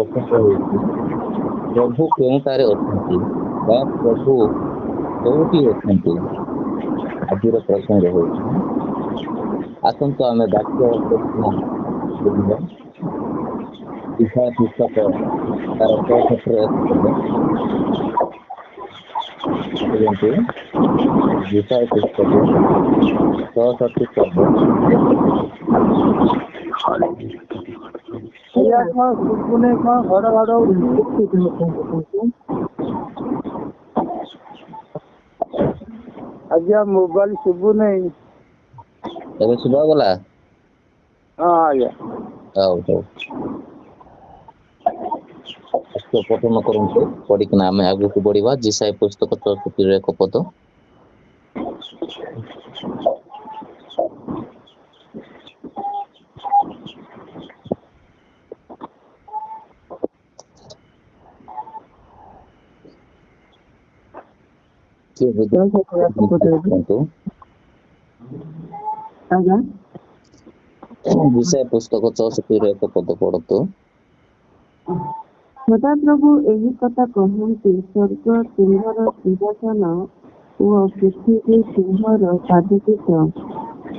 ପ୍ରସଙ୍ଗ ହେଉଛି ପ୍ରଭୁ କେଉଁଠାରେ ଅଛନ୍ତି ବା ପ୍ରଭୁ କୋଉଠି ଅଛନ୍ତି ଆଜିର ପ୍ରସଙ୍ଗ ହେଉଛି। ଆସନ୍ତୁ ଆମେ ବାକ୍ୟ ବୁଝିବା। ଇସାୟା ପୁସ୍ତକ ତାର 66 ପଦ ଦେଖନ୍ତୁ। ଇସାୟା ପୁସ୍ତକ 66 ପଦ ଆଜ୍ଞା ମୋବାଇଲ ଶୁଭୁ ନାହିଁ। ଏବେ ଶୁଭାଗଲା? ହଁ ଆଜ୍ଞା। ହଉ ବାକ୍ୟ ପଠନ କରନ୍ତୁ, ପଢିକିନା ଆମେ ଆଗକୁ ବଢିବା। ଇସାୟା ପୁସ୍ତକ 66 ପଦ। ଇସାୟା ପୁସ୍ତକ 66 ପଦ ପଢନ୍ତୁ। ସଦାପ୍ରଭୁ ଏହି କଥା କହନ୍ତି, ସ୍ୱର୍ଗ ସିଂହର ସିଂହାସନ ଓ ପୃଥିବୀ ସିଂହର ପାଦପୀଠ।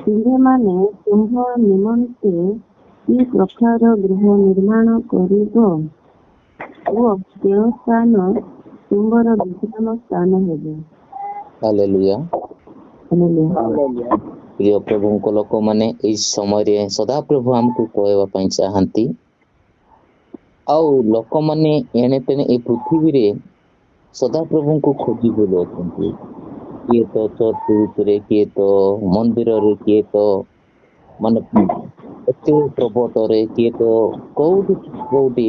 ତୁମ୍ଭେମାନେ ତୁମ୍ଭ ନିମନ୍ତେ କି ପ୍ରକାର ଗୃହ ନିର୍ମାଣ କରିବ ଓ କେଉଁ ସ୍ଥାନ ତୁମ୍ଭର ବିଶ୍ରାମ ସ୍ଥାନ ହେବ? ହାଲେଲୁୟା। ହାଲେଲୁୟା। ପ୍ରିୟ ପ୍ରଭୁଙ୍କ ଲୋକମାନେ, ଏଇ ସମୟରେ ସଦାପ୍ରଭୁ ଆମକୁ କହିବା ପାଇଁ ଚାହାନ୍ତି। ଆଉ ଲୋକମାନେ ଏଣେ ତେଣେ ଏ ପୃଥିବୀରେ ସଦାପ୍ରଭୁଙ୍କୁ ଖୋଜି ବୁଲୁଅଛନ୍ତି। କିଏ ତ ଚର୍ଚ୍ଚ ଭିତରେ, କିଏ ତ ମନ୍ଦିରରେ, କିଏ ତ ମାନେ ଏତେ ପର୍ବତରେ, କିଏ ତ କୋଉଠି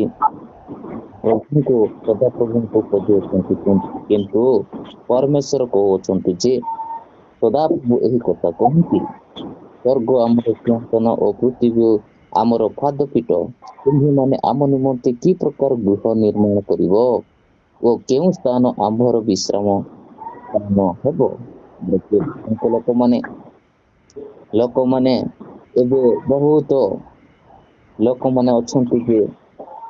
ପ୍ରଭୁଙ୍କୁ ସଦାପ୍ରଭୁଙ୍କୁ ଖୋଜୁଅଛନ୍ତି। କିନ୍ତୁ ପରମେଶ୍ୱର କହୁଅଛନ୍ତି ଯେ ସଦାପ୍ରଭୁ ଏହି କଥା କହନ୍ତି, ସ୍ୱର୍ଗ ଆମର ସିଂହାସନ ଓ ପୃଥିବୀ ଆମର ପାଦପୀଠ। ତୁମ୍ଭେମାନେ ଆମ ନିମନ୍ତେ କି ପ୍ରକାର ଗୃହ ନିର୍ମାଣ କରିବ ଓ କେଉଁ ସ୍ଥାନ ଆମ୍ଭର ବିଶ୍ରାମ ସ୍ଥାନ ହେବ? ଲୋକମାନେ ଏବେ ବହୁତ ଲୋକମାନେ ଅଛନ୍ତି ଯେ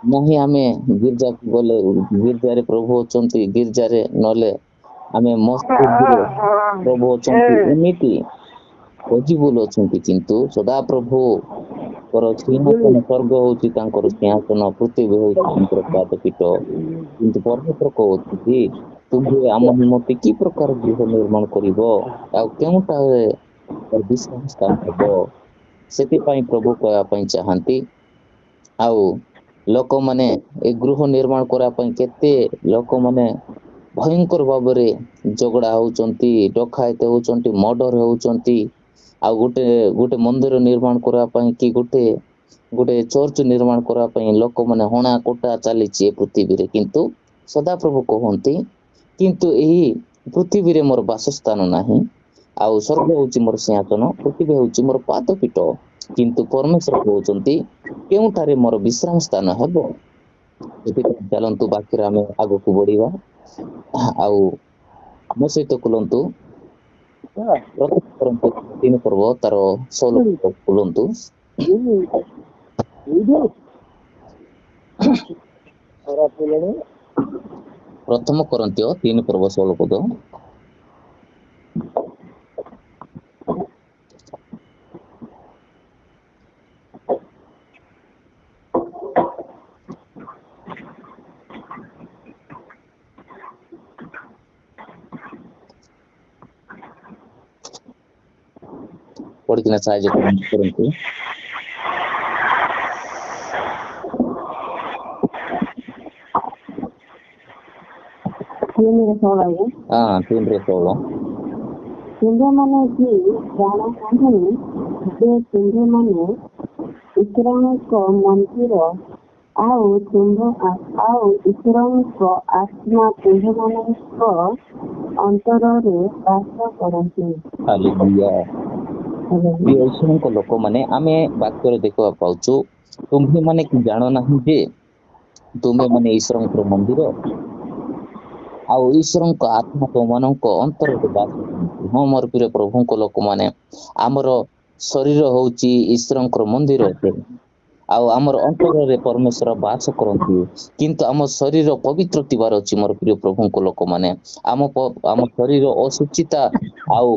ନାହିଁ ଆମେ ଗିର୍ଜାକୁ ଗଲେ ଗିର୍ଜାରେ ପ୍ରଭୁ ଅଛନ୍ତି, ଗିର୍ଜାରେ ନହେଲେ ଆମେ ମସଜିଦରେ ପ୍ରଭୁ ଅଛନ୍ତି, ଏମିତି ଖୋଜି ବୁଲୁଅଛନ୍ତି। କିନ୍ତୁ ସଦାପ୍ରଭୁଙ୍କର ସିଂହାସନ, ସ୍ୱର୍ଗ ହଉଛି ତାଙ୍କର ସିଂହାସନ, ପୃଥିବୀ ହଉଛି ତାଙ୍କର ପାଦପୀଠ। କିନ୍ତୁ ପରମେଶ୍ୱର କହୁଛନ୍ତି ତୁମ୍ଭେ ଆମ ନିମନ୍ତେ କି ପ୍ରକାର ଗୃହ ନିର୍ମାଣ କରିବ ଆଉ କେଉଁଠାରେ ବିଶ୍ରାମ ସ୍ଥାନ ହେବ? ସେଥିପାଇଁ ପ୍ରଭୁ କହିବା ପାଇଁ ଚାହାନ୍ତି। ଆଉ ଲୋକମାନେ ଏ ଗୃହ ନିର୍ମାଣ କରିବା ପାଇଁ କେତେ ଲୋକମାନେ ଭୟଙ୍କର ଭାବରେ ଝଗଡା ହଉଛନ୍ତି, ଡକାୟତ ହଉଛନ୍ତି, ମର୍ଡର ହଉଛନ୍ତି। ଆଉ ଗୋଟେ ମନ୍ଦିର ନିର୍ମାଣ କରିବା ପାଇଁ କି ଗୋଟେ ଚର୍ଚ୍ଚ ନିର୍ମାଣ କରିବା ପାଇଁ ଲୋକମାନେ ହଣା କୋଟା ଚାଲିଛି ଏ ପୃଥିବୀରେ। କିନ୍ତୁ ସଦାପ୍ରଭୁ କହନ୍ତି କିନ୍ତୁ ଏହି ପୃଥିବୀରେ ମୋର ବାସସ୍ଥାନ ନାହିଁ, ଆଉ ସ୍ୱର୍ଗ ହଉଛି ମୋର ସିଂହାସନ, ପୃଥିବୀ ହଉଛି ମୋର ପାଦପୀଠ। କିନ୍ତୁ ପରମେଶ୍ୱର କହୁଛନ୍ତି କେଉଁଠାରେ ମୋର ବିଶ୍ରାମ ସ୍ଥାନ ହେବ? ସେଥିପାଇଁ ଚାଲନ୍ତୁ ବାକ୍ୟରେ ଆମେ ଆଗକୁ ବଢିବା। ଆଉ ମୋ ସହିତ ଖୋଲନ୍ତୁ 3 ପର୍ବ ତାର 16 ଖୋଲନ୍ତୁ। ପ୍ରଥମ କରନ୍ତୀୟ 3 ପର୍ବ 16 ପଦ। ପଢିକିନା ସାହାଯ୍ୟ କରନ୍ତୁ। ହଁ 3:16। ତୁମ୍ଭେମାନେ କି ଜାଣନାହିଁ ଯେ ତୁମ୍ଭେମାନେ ଈଶ୍ୱରଙ୍କ ମନ୍ଦିର, ଆଉ ଈଶ୍ୱରଙ୍କ ଆତ୍ମା ତୁମ୍ଭମାନଙ୍କ ଅନ୍ତରରେ ବାସ କରନ୍ତି। ହାଲେଲୁୟା। ଈଶ୍ୱରଙ୍କ ଲୋକମାନେ ଆମେ ବାକ୍ୟରେ ଦେଖିବା ପାଉଛୁ, ତୁମ୍ଭେମାନେ କି ଜାଣ ନାହିଁ ଯେ ତୁମ୍ଭେମାନେ ଈଶ୍ୱରଙ୍କର ମନ୍ଦିର, ଆଉ ଈଶ୍ୱରଙ୍କ ଆତ୍ମା ତୁମମାନଙ୍କ ଅନ୍ତରରେ ବାସ କରନ୍ତି। ହଁ ମୋର ପ୍ରିୟ ପ୍ରଭୁଙ୍କ ଲୋକମାନେ, ଆମର ଶରୀର ହଉଛି ଈଶ୍ୱରଙ୍କର ମନ୍ଦିର ଅଟେ। ଆଉ ଆମର ଅନ୍ତରରେ ପରମେଶ୍ୱର ବାସ କରନ୍ତି କିନ୍ତୁ ଆମ ଶରୀର ପବିତ୍ର ଥିବାର ଅଛି ମୋର ପ୍ରିୟ ପ୍ରଭୁଙ୍କ ଲୋକମାନେ ଆମ ଶରୀର ଅସୁଚିତା ଆଉ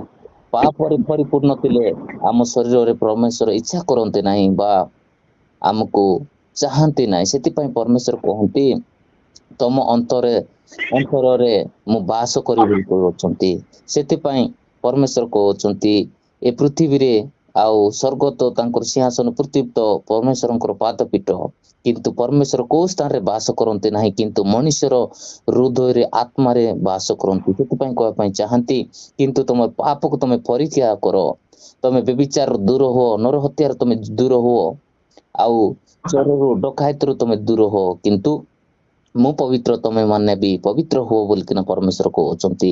ପାପରେ ପରିପୂର୍ଣ୍ଣ ଥିଲେ ଆମ ଶରୀରରେ ପରମେଶ୍ୱର ଇଚ୍ଛା କରନ୍ତି ନାହିଁ ବା ଆମକୁ ଚାହାନ୍ତି ନାହିଁ ସେଥିପାଇଁ ପରମେଶ୍ୱର କହନ୍ତି ତମ ଅନ୍ତରରେ ମୁଁ ବାସ କରିବି ବୋଲି କହୁଛନ୍ତି ସେଥିପାଇଁ ପରମେଶ୍ୱର କହୁଛନ୍ତି ଏ ପୃଥିବୀରେ ଆଉ ସ୍ୱର୍ଗ ତ ତାଙ୍କର ସିଂହାସନ ପୃଥିବୀ ତ ପରମେଶ୍ୱରଙ୍କର ପାଦ ପୀଠ କିନ୍ତୁ ପରମେଶ୍ୱର କୋଉ ସ୍ଥାନରେ ବାସ କରନ୍ତି ନାହିଁ କିନ୍ତୁ ମଣିଷର ହୃଦୟରେ ଆତ୍ମାରେ ବାସ କରନ୍ତି ସେଥିପାଇଁ କହିବା ପାଇଁ ଚାହାନ୍ତି କିନ୍ତୁ ତମ ପାପକୁ ତମେ ପରୀକ୍ଷା କର ତମେ ବ୍ୟଭିଚାର ଦୂର ହୁଅ ନର ହତ୍ୟାର ତମେ ଦୂର ହୁଅ ଆଉ ଚୋରରୁ ଡକାୟତରୁ ତମେ ଦୂର ହୁଅ କିନ୍ତୁ ମୁଁ ପବିତ୍ର ତମେ ମାନେ ବି ପବିତ୍ର ହୁଅ ବୋଲିକିନା ପରମେଶ୍ୱର କହୁଛନ୍ତି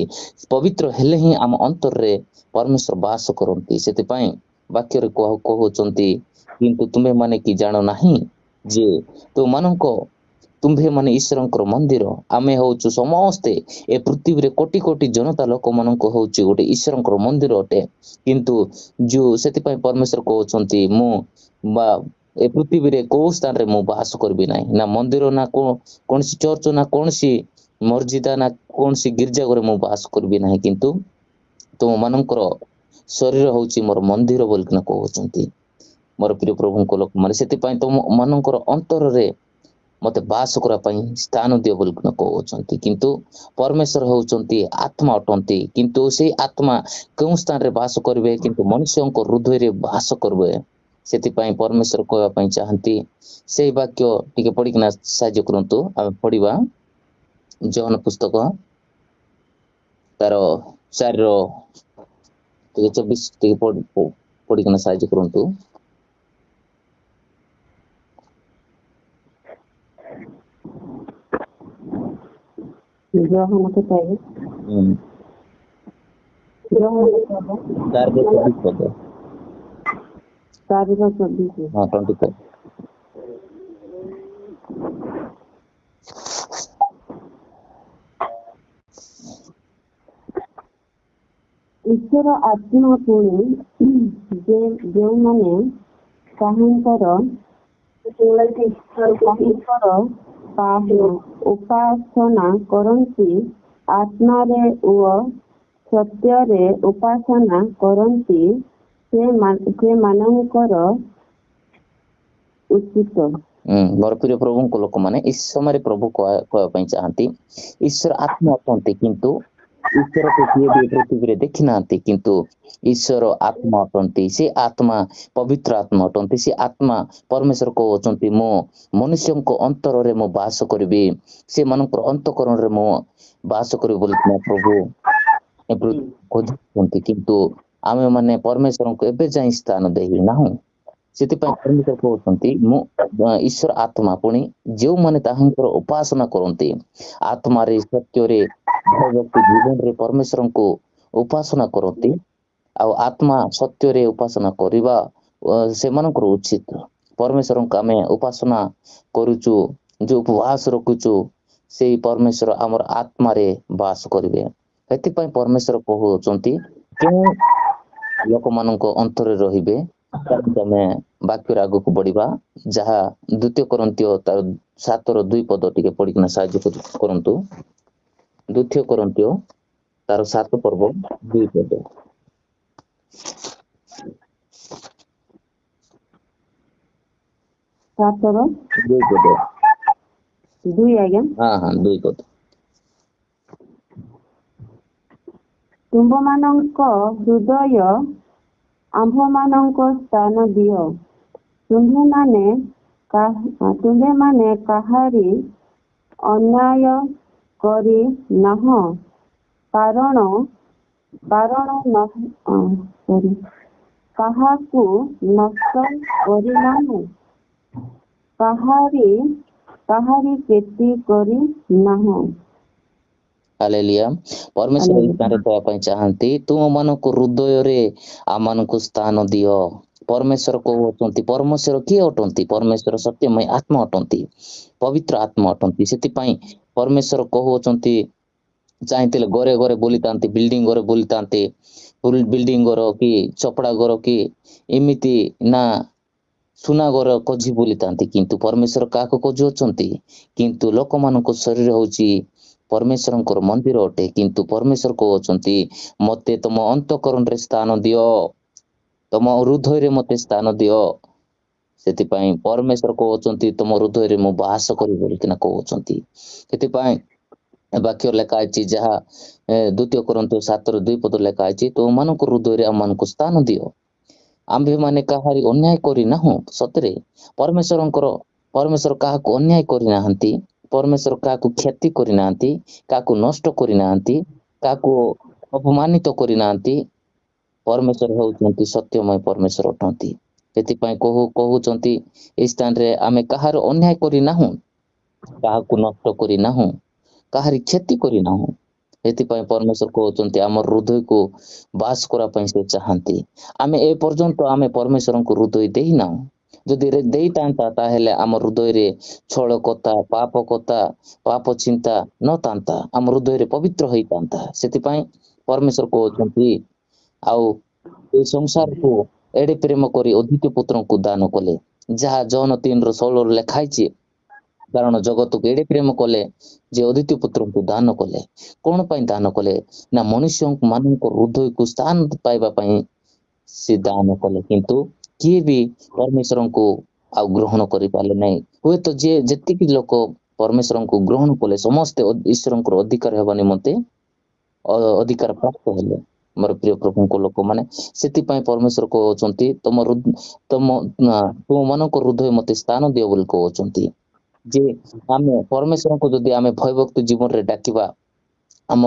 ପବିତ୍ର ହେଲେ ହିଁ ଆମ ଅନ୍ତରରେ ପରମେଶ୍ୱର ବାସ କରନ୍ତି ସେଥିପାଇଁ ବାକ୍ୟରେ କହୁଛନ୍ତି କିନ୍ତୁ ତୁମେ ମାନେ କି ଜାଣ ନାହିଁ ଯେ ତୁମ୍ଭେ ମାନେ ଈଶ୍ୱରଙ୍କର ମନ୍ଦିର ଆମେ ହଉଛୁ ସମସ୍ତେ ଏ ପୃଥିବୀରେ କୋଟି କୋଟି ଜନତା ଲୋକମାନଙ୍କୁ ହଉଛି ଗୋଟେ ଈଶ୍ୱରଙ୍କର ମନ୍ଦିର ଅଟେ କିନ୍ତୁ ଯୋଉ ସେଥିପାଇଁ ପରମେଶ୍ୱର କହୁଛନ୍ତି ମୁଁ ବା ଏ ପୃଥିବୀରେ କୋଉ ସ୍ଥାନରେ ମୁଁ ବାସ କରିବି ନାହିଁ ନା ମନ୍ଦିର ନା କୌଣସି ଚର୍ଚ୍ଚ ନା କୌଣସି ମର୍ଜିଦା ନା କୌଣସି ଗିର୍ଜା ଘରେ ମୁଁ ବାସ କରିବି ନାହିଁ କିନ୍ତୁ ତୁମ ମାନଙ୍କର ଶରୀର ହଉଛି ମୋର ମନ୍ଦିର ବୋଲିକିନା କହୁଛନ୍ତି ମୋର ପ୍ରିୟ ପ୍ରଭୁଙ୍କ ଲୋକମାନେ ସେଥିପାଇଁ ତୁମ ମାନଙ୍କର ଅନ୍ତରରେ ମତେ ବାସ କରିବା ପାଇଁ ସ୍ଥାନ ଦିଅ ବୋଲିକିନା କହୁଛନ୍ତି କିନ୍ତୁ ପରମେଶ୍ୱର ହଉଛନ୍ତି ଆତ୍ମା ଅଟନ୍ତି କିନ୍ତୁ ସେଇ ଆତ୍ମା କେଉଁ ସ୍ଥାନରେ ବାସ କରିବେ କିନ୍ତୁ ମନୁଷ୍ୟଙ୍କ ହୃଦୟରେ ବାସ କରିବେ ସେଥିପାଇଁ ପରମେଶ୍ୱର କହିବା ପାଇଁ ଚାହାନ୍ତି ସେଇ ବାକ୍ୟ ଟିକେ ପଢିକିନା ସାହାଯ୍ୟ କରନ୍ତୁ ଆମେ ପଢିବା ଜହନ ପୁସ୍ତକ ତାର 4 ଟିକେ 24 ଟିକେ ପଢିକିନା ସାହାଯ୍ୟ କରନ୍ତୁ ଗ୍ରହଣ କେତେ ଗ୍ରହଣ 4 ପଦ 4:24 ହଁ 24 ଈଶ୍ୱର ଆତ୍ମା ପୁଣି ଯେଉଁମାନେ ତାହାଙ୍କର ଉପାସନା କରନ୍ତି ଆତ୍ମାରେ ଓ ସତ୍ୟରେ ଉପାସନା କରନ୍ତି ସେମାନଙ୍କର ଉଚିତ ମୋର ପ୍ରିୟ ପ୍ରଭୁଙ୍କ ଲୋକମାନେ ଏହି ସମୟରେ ପ୍ରଭୁ କହିବା ପାଇଁ ଚାହାନ୍ତି ଈଶ୍ୱର ଆତ୍ମା ଅଟନ୍ତି କିନ୍ତୁ ଈଶ୍ୱରକୁ କିଏ ବି ପୃଥିବୀରେ ଦେଖି ନାହାନ୍ତି କିନ୍ତୁ ଈଶ୍ୱର ଆତ୍ମା ଅଟନ୍ତି ସେ ଆତ୍ମା ପବିତ୍ର ଆତ୍ମା ଅଟନ୍ତି ସେ ଆତ୍ମା ପରମେଶ୍ୱର କହୁଛନ୍ତି ମୁଁ ମନୁଷ୍ୟଙ୍କ ଅନ୍ତରରେ ମୁଁ ବାସ କରିବି ସେମାନଙ୍କର ଅନ୍ତଃକରଣରେ ମୁଁ ବାସ କରିବି ବୋଲି ପ୍ରଭୁ ଖୋଜୁଛନ୍ତି କିନ୍ତୁ ଆମେ ମାନେ ପରମେଶ୍ୱରଙ୍କୁ ଏବେ ଯାଇ ସ୍ଥାନ ଦେଇନାହୁଁ ସେଥିପାଇଁ ପରମେଶ୍ୱର କହୁଛନ୍ତି ମୁଁ ଈଶ୍ୱର ଆତ୍ମା ପୁଣି ଯେଉଁମାନେ ତାହାଙ୍କର ଉପାସନା କରନ୍ତି ଆତ୍ମାରେ ସତ୍ୟରେ ଭୟଭକ୍ତି ଜୀବନରେ ପରମେଶ୍ୱରଙ୍କୁ ଉପାସନା କରନ୍ତି ଆଉ ଆତ୍ମା ସତ୍ୟରେ ଉପାସନା କରିବା ସେମାନଙ୍କର ଉଚିତ ପରମେଶ୍ୱରଙ୍କୁ ଆମେ ଉପାସନା କରୁଛୁ ଯୋଉ ଉପବାସ ରଖୁଛୁ ସେଇ ପରମେଶ୍ୱର ଆମର ଆତ୍ମାରେ ବାସ କରିବେ ସେଥିପାଇଁ ପରମେଶ୍ୱର କହୁଛନ୍ତି କେଉଁ ଲୋକମାନଙ୍କ ଅନ୍ତରରେ ରହିବେ ଆମେ ବାକ୍ୟରେ ଆଗକୁ ବଢିବା ଯାହା 2 Corinthians ତାର 7:2 ପଦ ଟିକେ ପଢିକିନା ସାହାଯ୍ୟ କରନ୍ତୁ 2 Corinthians ତାର 7 ପର୍ବ 2 ପଦ 7:2 ପଦ ଆଜ୍ଞା ହଁ 2 ପଦ ତୁମ୍ଭମାନଙ୍କ ହୃଦୟ ଆମ୍ଭମାନଙ୍କ ସ୍ଥାନ ଦିଅ ତୁମ୍ଭେମାନେ କାହାରି ଅନ୍ୟାୟ କରି ନାହଁ କାହାକୁ ନଷ୍ଟ କରିନାହୁଁ କାହାରି କ୍ଷତି କରି ନାହୁଁ ହାଲେଲୁୟା ପରମେଶ୍ୱର ଏହି ସ୍ଥାନରେ କହିବା ପାଇଁ ଚାହାନ୍ତି ତୁମମାନଙ୍କ ହୃଦୟରେ ଆମମାନଙ୍କୁ ସ୍ଥାନ ଦିଅ ପରମେଶ୍ୱର କହୁଛନ୍ତି ପରମେଶ୍ୱର କିଏ ଅଟନ୍ତି ପରମେଶ୍ୱର ସତ୍ୟମୟ ଆତ୍ମା ଅଟନ୍ତି ପବିତ୍ର ଆତ୍ମା ଅଟନ୍ତି ସେଥିପାଇଁ ପରମେଶ୍ୱର କହୁଛନ୍ତି ଚାହିଁଥିଲେ ଘରେ ଘରେ ବୁଲିଥାନ୍ତି ବିଲ୍ଡିଂ ଘରେ ବୁଲିଥାନ୍ତି ବିଲ୍ଡିଂ ଘର କି ଚପଡା ଘର କି ଏମିତି ନା ସୁନା ଘର ଖୋଜି ବୁଲିଥାନ୍ତି କିନ୍ତୁ ପରମେଶ୍ୱର କାହାକୁ ଖୋଜୁଅଛନ୍ତି? କିନ୍ତୁ ଲୋକମାନଙ୍କ ଶରୀର ହଉଛି ପରମେଶ୍ୱରଙ୍କର ମନ୍ଦିର ଅଟେ, କିନ୍ତୁ ପରମେଶ୍ୱର କହୁଛନ୍ତି ମତେ ତମ ଅନ୍ତଃକରଣରେ ସ୍ଥାନ ଦିଅ, ତମ ହୃଦୟରେ ମତେ ସ୍ଥାନ ଦିଅ। ସେଥିପାଇଁ ପରମେଶ୍ୱର କହୁଛନ୍ତି ତମ ହୃଦୟରେ ମୁଁ ବାସ କରିବି ବୋଲିକିନା କହୁଛନ୍ତି। ସେଥିପାଇଁ ବାକ୍ୟ ଲେଖା ହେଇଛି, ଯାହା 2 Corinthians 7:2 ଲେଖା ହେଇଛି, ତୁମମାନଙ୍କ ହୃଦୟରେ ଆମମାନଙ୍କୁ ସ୍ଥାନ ଦିଅ। ଆମ୍ଭେମାନେ କାହାରି ଅନ୍ୟାୟ କରିନାହୁଁ। ସତରେ ପରମେଶ୍ୱର କାହାକୁ ଅନ୍ୟାୟ କରିନାହାନ୍ତି, ପରମେଶ୍ୱର କାହାକୁ କ୍ଷତି କରିନାହାନ୍ତି, କାହାକୁ ନଷ୍ଟ କରିନାହାନ୍ତି, କାହାକୁ ଅପମାନିତ କରିନାହାନ୍ତି। ପରମେଶ୍ୱର ହେଉଛନ୍ତି ସତ୍ୟମୟ ପରମେଶ୍ୱର ଅଟନ୍ତି। ସେଥିପାଇଁ କହୁଛନ୍ତି ଏଇ ସ୍ଥାନରେ ଆମେ କାହାର ଅନ୍ୟାୟ କରିନାହୁଁ, କାହାକୁ ନଷ୍ଟ କରିନାହୁଁ, କାହାରି କ୍ଷତି କରିନାହୁଁ। ସେଥିପାଇଁ ପରମେଶ୍ୱର କହୁଛନ୍ତି ଆମର ହୃଦୟକୁ ବାସ କରିବା ପାଇଁ ସେ ଚାହାନ୍ତି। ଆମେ ଏ ପର୍ଯ୍ୟନ୍ତ ଆମେ ପରମେଶ୍ୱରଙ୍କୁ ହୃଦୟ ଦେଇନାହୁଁ। ଯଦି ଦେଇଥାନ୍ତା ତାହେଲେ ଆମ ହୃଦୟରେ ଛଳ କଥା, ପାପ ଚିନ୍ତା ନଥାନ୍ତା, ଆମ ହୃଦୟରେ ପବିତ୍ର ହେଇଥାନ୍ତା। ସେଥିପାଇଁ ପରମେଶ୍ୱର କହୁଛନ୍ତି ଆଉ ଏ ସଂସାରକୁ ଏଡେ ପ୍ରେମ କରି ଅଦ୍ୱିତୀୟ ପୁତ୍ରଙ୍କୁ ଦାନ କଲେ, ଯାହା ଜନ 3:16 ଲେଖା ହେଇଛି। କାରଣ ଜଗତକୁ ଏଡେ ପ୍ରେମ କଲେ ଯେ ଅଦ୍ୱିତୀୟ ପୁତ୍ରଙ୍କୁ ଦାନ କଲେ। କଣ ପାଇଁ ଦାନ କଲେ? ନା ମନୁଷ୍ୟ ମାନଙ୍କ ହୃଦୟକୁ ସ୍ଥାନ ପାଇବା ପାଇଁ ସେ ଦାନ କଲେ। କିନ୍ତୁ କିଏ ବି ପରମେଶ୍ୱରଙ୍କୁ ଆଉ ଗ୍ରହଣ କରିପାରିଲେ ନାହିଁ। ହୁଏତ ଯିଏ ଯେତିକି ଲୋକ ପରମେଶ୍ୱରଙ୍କୁ ଗ୍ରହଣ କଲେ ସମସ୍ତେ ଈଶ୍ୱରଙ୍କର ଅଧିକାର ହେବା ନିମନ୍ତେ ଅଧିକାର ପ୍ରାପ୍ତ ହେଲେ, ମୋର ପ୍ରିୟ ପ୍ରଭୁଙ୍କ ଲୋକମାନେ। ସେଥିପାଇଁ ପରମେଶ୍ୱର କହୁଛନ୍ତି ତୁମମାନଙ୍କ ହୃଦୟ ମତେ ସ୍ଥାନ ଦିଅ ବୋଲି କହୁଛନ୍ତି। ଯେ ଆମେ ପରମେଶ୍ୱରଙ୍କୁ ଯଦି ଆମେ ଭୟଭକ୍ତି ଜୀବନରେ ଡାକିବା, ଆମ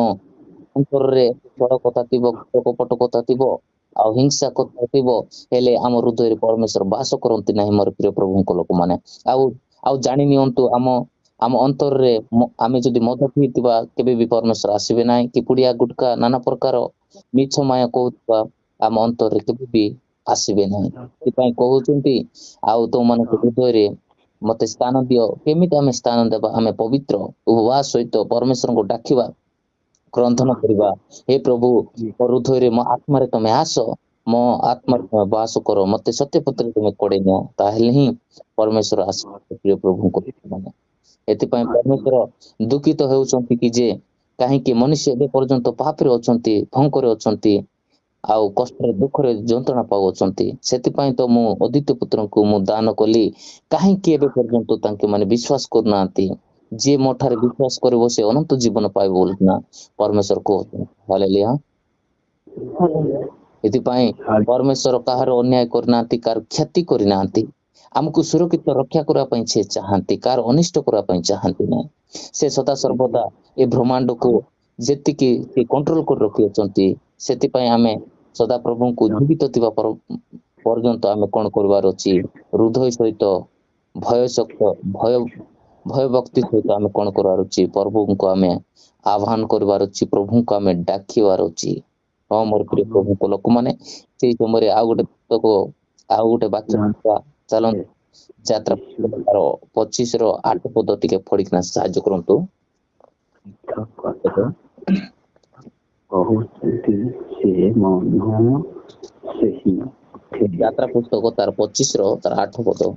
ଅନ୍ତରରେ ବଡ କଥା ଥିବ, କପଟ କଥା ଥିବ, ଆଉ ହିଂସା କଥା ଥିବ, ହେଲେ ଆମ ହୃଦୟରେ ପରମେଶ୍ୱର ବାସ କରନ୍ତି ନାହିଁ। ମୋର ପ୍ରିୟ ପ୍ରଭୁଙ୍କ ଲୋକମାନେ, ଆଉ ଜାଣି ନିଅନ୍ତୁ, ଆମ ଅନ୍ତରରେ ଆମେ ଯଦି ମଦ ପିଇଥିବା କେବେ ବି ପରମେଶ୍ୱର ଆସିବେ ନାହିଁ। କି ପୁଡ଼ିଆ ଗୁଟକା ନାନା ପ୍ରକାର ମିଛ ମାୟା କହୁଥିବା ଆମ ଅନ୍ତରରେ କେବେ ବି ଆସିବେ ନାହିଁ। ସେଥିପାଇଁ କହୁଛନ୍ତି ଆଉ ତୁମମାନଙ୍କ ହୃଦୟରେ ମତେ ସ୍ଥାନ ଦିଅ। କେମିତି ଆମେ ସ୍ଥାନ ଦେବା? ଆମେ ପବିତ୍ର ଉପବାସ ସହିତ ପରମେଶ୍ୱରଙ୍କୁ ଡାକିବା, କ୍ରନ୍ଧନ କରିବା, ହେ ପ୍ରଭୁ ମୋ ହୃଦୟରେ ମୋ ଆତ୍ମାରେ ତମେ ଆସ, ମୋ ଆତ୍ମାରେ ତମେ ବାସ କର, ମତେ ସତ୍ୟପତ୍ରରେ ତମେ କୋଡେଇ ନିଅ, ତାହେଲେ ହିଁ ପରମେଶ୍ୱର ଆସିବ। ପ୍ରିୟ ପ୍ରଭୁଙ୍କ ମାନେ ଏଥିପାଇଁ ପରମେଶ୍ୱର ଦୁଃଖିତ ହେଉଛନ୍ତି କି ଯେ କାହିଁକି ମନୁଷ୍ୟ ଏବେ ପର୍ଯ୍ୟନ୍ତ ପାପରେ ଅଛନ୍ତି, ଭଙ୍କରେ ଅଛନ୍ତି, ଆଉ କଷ୍ଟରେ ଦୁଃଖରେ ଯନ୍ତ୍ରଣା ପାଉଛନ୍ତି। ସେଥିପାଇଁ ତ ମୁଁ ଅଦ୍ୱିତୀୟ ପୁତ୍ରଙ୍କୁ ମୁଁ ଦାନ କଲି। କାହିଁକି ଏବେ ପର୍ଯ୍ୟନ୍ତ ତାଙ୍କେ ମାନେ ବିଶ୍ୱାସ କରୁନାହାନ୍ତି? ଯିଏ ମୋ ଠାରେ ବିଶ୍ୱାସ କରିବ ସେ ଅନନ୍ତ ଜୀବନ ପାଇବ ବୋଲିକିନା ପରମେଶ୍ୱର କହୁଛନ୍ତି। ହାଲେଲୁୟା। ଏଥିପାଇଁ ପରମେଶ୍ୱର କାହାର ଅନ୍ୟାୟ କରିନାହାନ୍ତି, କାହାର କ୍ଷତି କରିନାହାନ୍ତି। ଆମକୁ ସୁରକ୍ଷିତ ରକ୍ଷା କରିବା ପାଇଁ ସେ ଚାହାନ୍ତି, କାହାର ଅନିଷ୍ଟ କରିବା ପାଇଁ ଚାହାନ୍ତି ନାହିଁ। ସେ ସଦା ସର୍ବଦା ଏ ବ୍ରହ୍ମାଣ୍ଡକୁ ଯେତିକି ସେ କଣ୍ଟ୍ରୋଲ କରି ରଖିଅଛନ୍ତି। ସେଥିପାଇଁ ଆମେ ସଦା ପ୍ରଭୁଙ୍କୁ ଜୀବିତ ଥିବା ପର୍ଯ୍ୟନ୍ତ ଆମେ କଣ କରିବାର ଅଛି? ହୃଦୟ ସହିତ ଭୟ ଭକ୍ତି ସହିତ ଆମେ କଣ କରିବାର ଅଛି? ପ୍ରଭୁଙ୍କୁ ଆମେ ଆହ୍ୱାନ କରିବାର ଅଛି, ପ୍ରଭୁଙ୍କୁ ଆମେ ଡାକିବାର ଅଛି। ହଁ ମୋର ପ୍ରିୟ ପ୍ରଭୁଙ୍କ ଲୋକମାନେ, ସେଇ ସମୟରେ ଆଉ ଗୋଟେ ବାକ୍ୟ ଚାଲନ୍ତୁ, ଯାତ୍ରା 25:8 ଟିକେ ପଢିକିନା ସାହାଯ୍ୟ କରନ୍ତୁ। ଯାତ୍ରା ପୁସ୍ତକ ତାର 25:8।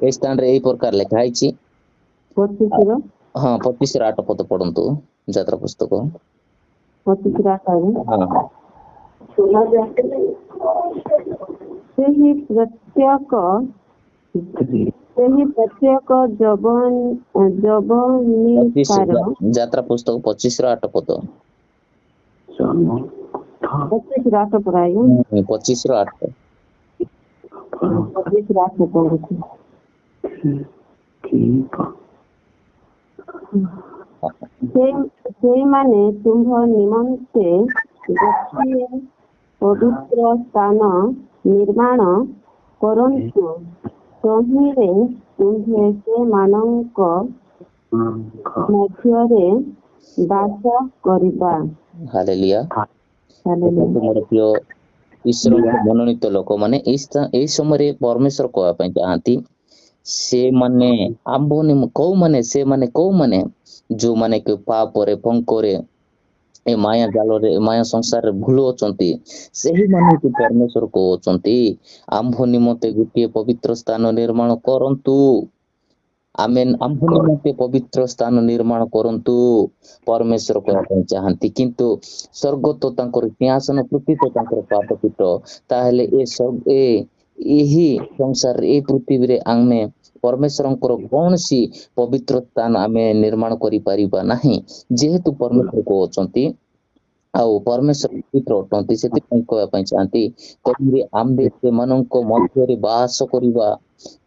ଏ ସ୍ଥାନରେ ଏଇ ପ୍ରକାର ଲେଖା ହେଇଛି। 25 ହଁ 25:8 ପଢନ୍ତୁ, ଯାତ୍ରା ପୁସ୍ତକ 25 ହଁ। ସେହି ପ୍ରତ୍ୟେକ ଯବନିକାର ଯାତ୍ରା ପୁସ୍ତକ 25:8 ପଦ। 25:8 ପଢାଇ 25:8 ପଢୁଛି। ସେଇମାନେ ତୁମ୍ଭ ନିମନ୍ତେ ଗୋଟିଏ ପବିତ୍ର ସ୍ଥାନ ନିର୍ମାଣ କରନ୍ତୁ, ତହିଁରେ ତୁମ୍ଭେ ସେମାନଙ୍କ ମଧ୍ୟରେ ବାସ କରିବା। ହାଲେଲୁୟା। ମୋର ପ୍ରିୟ ଈଶ୍ୱରଙ୍କ ମନୋନୀତ ଲୋକମାନେ, ଏଇ ସମୟରେ ପରମେଶ୍ୱର କହିବା ପାଇଁ ଚାହାନ୍ତି ସେମାନେ କୋଉମାନେ ଯୋଉମାନେ କି ପାପରେ ପଙ୍କରେ ଏ ମାୟା ଜାଲରେ ଏ ମାୟା ସଂସାରରେ ଭୁଲ ଅଛନ୍ତି, ସେହିମାନଙ୍କୁ ପରମେଶ୍ୱର କହୁଛନ୍ତି ଆମ୍ଭ ନିମନ୍ତେ ଗୋଟିଏ ପବିତ୍ର ସ୍ଥାନ ନିର୍ମାଣ କରନ୍ତୁ। ଆମ୍ଭ ନିମନ୍ତେ ପବିତ୍ର ସ୍ଥାନ ନିର୍ମାଣ କରନ୍ତୁ ପରମେଶ୍ୱର କହିବା ପାଇଁ ଚାହାନ୍ତି। କିନ୍ତୁ ସ୍ୱର୍ଗ ତ ତାଙ୍କର ସିଂହାସନ, ପୃଥ୍ୱୀ ତ ତାଙ୍କର ପାଦପୀଠ। ତାହେଲେ ଏହି ସଂସାରରେ ଏ ପୃଥିବୀରେ ଆମେ ପରମେଶ୍ୱରଙ୍କର କୌଣସି ପବିତ୍ର ସ୍ଥାନ ଆମେ ନିର୍ମାଣ କରିପାରିବା ନାହିଁ, ଯେହେତୁ ପରମେଶ୍ୱର କହୁଛନ୍ତି ଆଉ ପରମେଶ୍ୱର ପବିତ୍ର ଅଟନ୍ତି। ସେଥିପାଇଁ କହିବା ପାଇଁ ଚାହାନ୍ତି ଆମ୍ଭେ ସେମାନଙ୍କ ମଧ୍ୟରେ ବାସ କରିବା।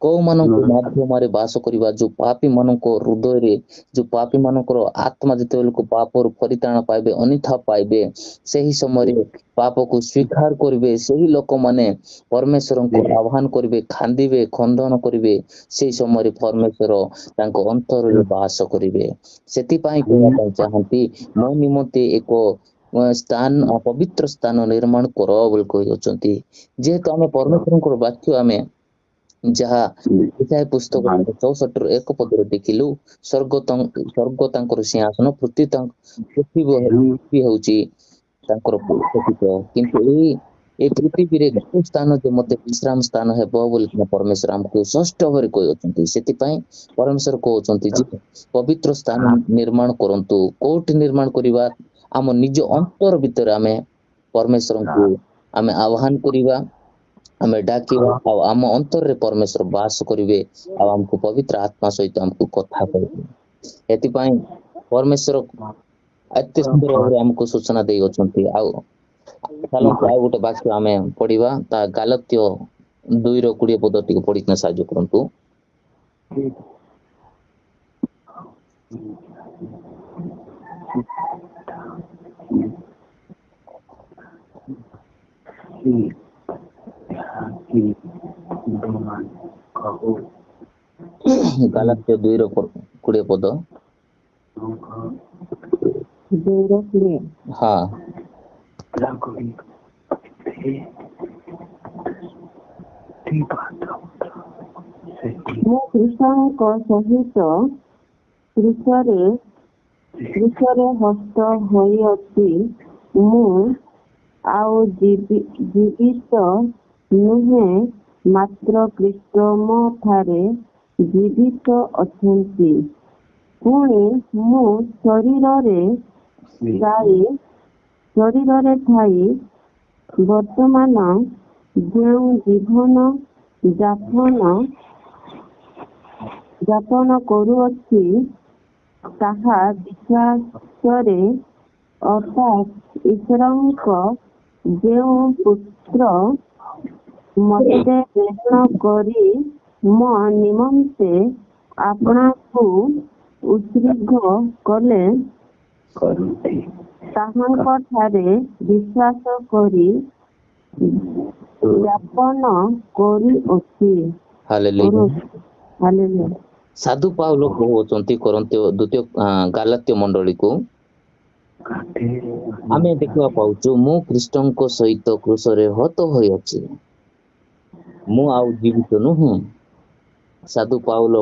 କୋଉମାନଙ୍କ ମାଧ୍ୟମରେ ବାସ କରିବା? ଯୋଉ ପାପୀ ମାନଙ୍କ ହୃଦୟରେ, ଯୋଉ ପାପୀ ମାନଙ୍କର ଆତ୍ମା ଯେତେବେଳେ ପାପରୁ ପରିତ୍ରାଣ ପାଇବେ, ଅନିଥା ପାଇବେ, ସେହି ସମୟରେ ପାପକୁ ସ୍ୱୀକାର କରିବେ, ସେହି ଲୋକମାନେ ପରମେଶ୍ୱରଙ୍କୁ ଆହ୍ୱାନ କରିବେ, ଖାନ୍ଦିବେ, ଖଣ୍ଡନ କରିବେ, ସେହି ସମୟରେ ପରମେଶ୍ୱର ତାଙ୍କ ଅନ୍ତରରେ ବାସ କରିବେ। ସେଥିପାଇଁ କହିବା ପାଇଁ ଚାହାନ୍ତି ମୋ ନିମନ୍ତେ ଏକ ପବିତ୍ର ସ୍ଥାନ ନିର୍ମାଣ କର ବୋଲି କହିଅଛନ୍ତି। ଯେହେତୁ ଆମେ ପରମେଶ୍ୱରଙ୍କର ବାକ୍ୟ ଆମେ ଯାହା ପୁସ୍ତକ 64 ଏକ ପଦରେ ଦେଖିଲୁ, ସ୍ୱର୍ଗ ତାଙ୍କର ସିଂହାସନ, ପୃଥ୍ୱୀ ହେଉଛି ତାଙ୍କର ପତିତ। କିନ୍ତୁ এই ପୃଥିବୀରେ କୋଉ ସ୍ଥାନ ଯେ ମତେ ବିଶ୍ରାମ ସ୍ଥାନ ହେବ ବୋଲି ପରମେଶ୍ୱର ଆମକୁ ସ୍ପଷ୍ଟ ଭାବରେ କହିଅଛନ୍ତି। ସେଥିପାଇଁ ପରମେଶ୍ୱର କହୁଛନ୍ତି ଯେ ପବିତ୍ର ସ୍ଥାନ ନିର୍ମାଣ କରନ୍ତୁ। କୋଉଠି ନିର୍ମାଣ କରିବା? ଆମ ନିଜ ଅନ୍ତର ଭିତରେ ଆମେ ପରମେଶ୍ୱରଙ୍କୁ ଆମେ ଆହ୍ୱାନ କରିବା, ଆମେ ଡାକିବା, ଆଉ ଆମ ଅନ୍ତରରେ ପରମେଶ୍ୱର ବାସ କରିବେ, ଆଉ ଆମକୁ ପବିତ୍ର ଆତ୍ମା ସହିତ ଆମକୁ କଥା କହିବେ। ଏଥିପାଇଁ ପରମେଶ୍ୱର ଏତେ ସୁନ୍ଦର ଭାବରେ ଆମକୁ ସୂଚନା ଦେଇଅଛନ୍ତି। ଆଉ ଚାଲନ୍ତୁ ଆଉ ଗୋଟେ ବାକ୍ୟ ଆମେ ପଢିବା, ତା ଗାଲାତ୍ୟ 2:20 ପଦ ଟିକେ ପଢିକିନା ସାହାଯ୍ୟ କରନ୍ତୁ। ଗାଲାତ୍ୟ 2:20 ପଦ। ହଁ, ମୁଁ ଖ୍ରୀଷ୍ଟଙ୍କ ସହିତ କ୍ରୁଶରେ ହତ ହୋଇଅଛି। ମୁଁ ଆଉ ଜୀବିତ ନୁହେଁ, ମାତ୍ର ଖ୍ରୀଷ୍ଟ ମୋ ଠାରେ ଜୀବିତ ଅଛନ୍ତି। ପୁଣି ମୁଁ ଶରୀରରେ ଥାଇ ବର୍ତ୍ତମାନ ଯେଉଁ ଜୀବନ ଯାପନ କରୁଅଛି, ତାହା ବିଶ୍ୱାସରେ, ଅର୍ଥାତ୍ ଈଶ୍ୱରଙ୍କ ଯେଉଁ ପୁତ୍ର ମୋତେ ପ୍ରେରଣ କରି ମୋ ନିମନ୍ତେ ଆପଣାକୁ ଉତ୍ସର୍ଗ କଲେ, ତାହାଙ୍କଠାରେ ବିଶ୍ୱାସ କରି ଯାପନ କରୁଅଛି। ହାଲେଲୁୟା। ସାଧୁ ପାଉଲ କହୁଛନ୍ତି ଦ୍ୱିତୀୟ ଗାଲାତ୍ୟ ମଣ୍ଡଳୀକୁ, ଆମେ ଦେଖିବା ପାଉଛୁ ମୁଁ ଖ୍ରୀଷ୍ଟଙ୍କ ସହିତ କ୍ରୁଶରେ ହତ ହୋଇଅଛି, ମୁଁ ଆଉ ଜୀବିତ ନୁହେଁ। ସାଧୁ ପାଉଲ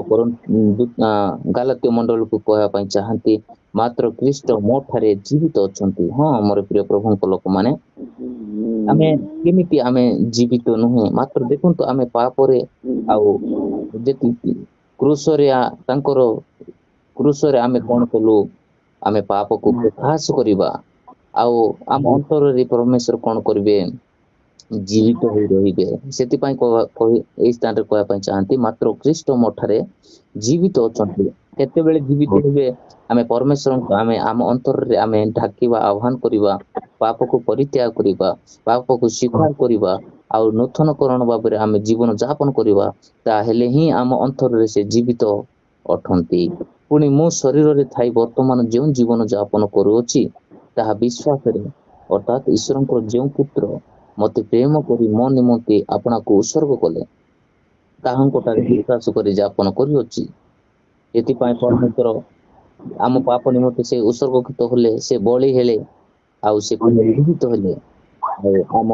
ଗାଲାତ୍ୟ ମଣ୍ଡଳୀକୁ କହିବା ପାଇଁ ଚାହାନ୍ତି ମାତ୍ର ଖ୍ରୀଷ୍ଟ ମୋ ଠାରେ ଜୀବିତ ଅଛନ୍ତି। ହଁ ମୋର ପ୍ରିୟ ପ୍ରଭୁଙ୍କ ଲୋକମାନେ, ଆମେ କେମିତି ଆମେ ଜୀବିତ ନୁହେଁ? ମାତ୍ର ଦେଖନ୍ତୁ ଆମେ ପାପରେ ଆଉ ଯେତିକି ତାଙ୍କର କ୍ରୁଶରେ ଆମେ କଣ କଲୁ? ଆମେ ପାପକୁ ପ୍ରକାଶ କରିବା, ଆଉ ଆମ ଅନ୍ତରରେ ପରମେଶ୍ୱର କଣ କରିବେ? ଜୀବିତ ହୋଇ ରହିବେ। ସେଥିପାଇଁ ଏଇ ସ୍ଥାନରେ କହିବା ପାଇଁ ଚାହାନ୍ତି ମାତ୍ର ଖ୍ରୀଷ୍ଟ ମୋ ଠାରେ ଜୀବିତ ଅଛନ୍ତି। କେତେବେଳେ ଜୀବିତ ହେବେ? ଆମେ ପରମେଶ୍ୱରଙ୍କୁ ଆମେ ଆମ ଅନ୍ତରରେ ଆମେ ଡାକିବା, ଆହ୍ୱାନ କରିବା, ପାପକୁ ପରିତ୍ୟାଗ କରିବା, ପାପକୁ ସ୍ୱୀକାର କରିବା, ଆଉ ନୂତନକରଣ ଭାବରେ ଆମେ ଜୀବନ ଯାପନ କରିବା, ତାହେଲେ ହିଁ ଆମ ଅନ୍ତରରେ ସେ ଜୀବିତ ଅଟନ୍ତି। ପୁଣି ମୁଁ ଶରୀରରେ ଥାଇ ବର୍ତ୍ତମାନ ଯେଉଁ ଜୀବନ ଯାପନ କରୁଅଛି, ତାହା ବିଶ୍ୱାସରେ, ଅର୍ଥାତ୍ ଈଶ୍ୱରଙ୍କର ଯେଉଁ ପୁତ୍ର ମତେ ପ୍ରେମ କରି ମୋ ନିମନ୍ତେ ଆପଣଙ୍କୁ ଉତ୍ସର୍ଗ କଲେ, ତାହାଙ୍କଠାରେ ବିଶ୍ୱାସ କରି ଯାପନ କରୁଅଛି। ଏଥିପାଇଁ ପରମେଶ୍ୱର ଆମ ପାପ ନିମନ୍ତେ ସେ ଉତ୍ସର୍ଗୀକୃତ ହେଲେ, ସେ ବଳି ହେଲେ, ଆଉ ସେ ଜୀବିତ ହେଲେ, ଆଉ ଆମ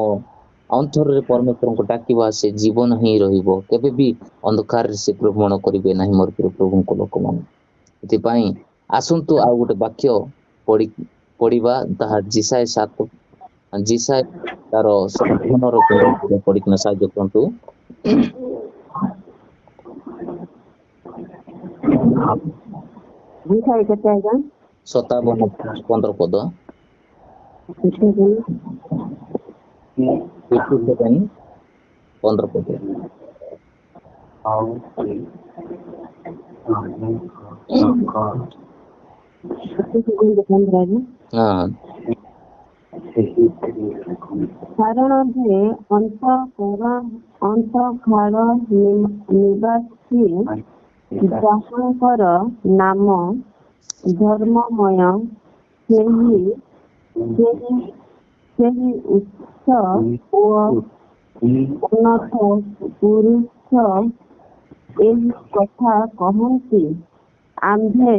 ଅନ୍ତରରେ ପରମେଶ୍ୱରଙ୍କୁ ଡାକିବା ସେ ଜୀବନ ହିଁ ରହିବ, କେବେ ବି ଅନ୍ଧକାରରେ ସେ ଭ୍ରମଣ କରିବେ ନାହିଁ ମୋର ପ୍ରିୟ ପ୍ରଭୁଙ୍କ ଲୋକମାନେ। ସେଥିପାଇଁ ଆସନ୍ତୁ ଆଉ ଗୋଟେ ବାକ୍ୟ ପଢିବା, ତାହା ଜିସାଏ 7 ଜିସାଏ ତାର 57 ପଢିକିନା ସାହାଯ୍ୟ କରନ୍ତୁ। ଜିସାଏ କେତେ ଆଜ୍ଞା? 57 ପଦ 57 15 ପଦ। ହଁ କାରଣ ଯେ ଅନ୍ତଃକାଳ ନିବାସୀ ଯାହାଙ୍କର ନାମ ଧର୍ମମୟ, ସେହି ଉଚ୍ଚ ଓ ଉନ୍ନତ ପୁରୁଷ ଏହି କଥା କହନ୍ତି, ଆମ୍ଭେ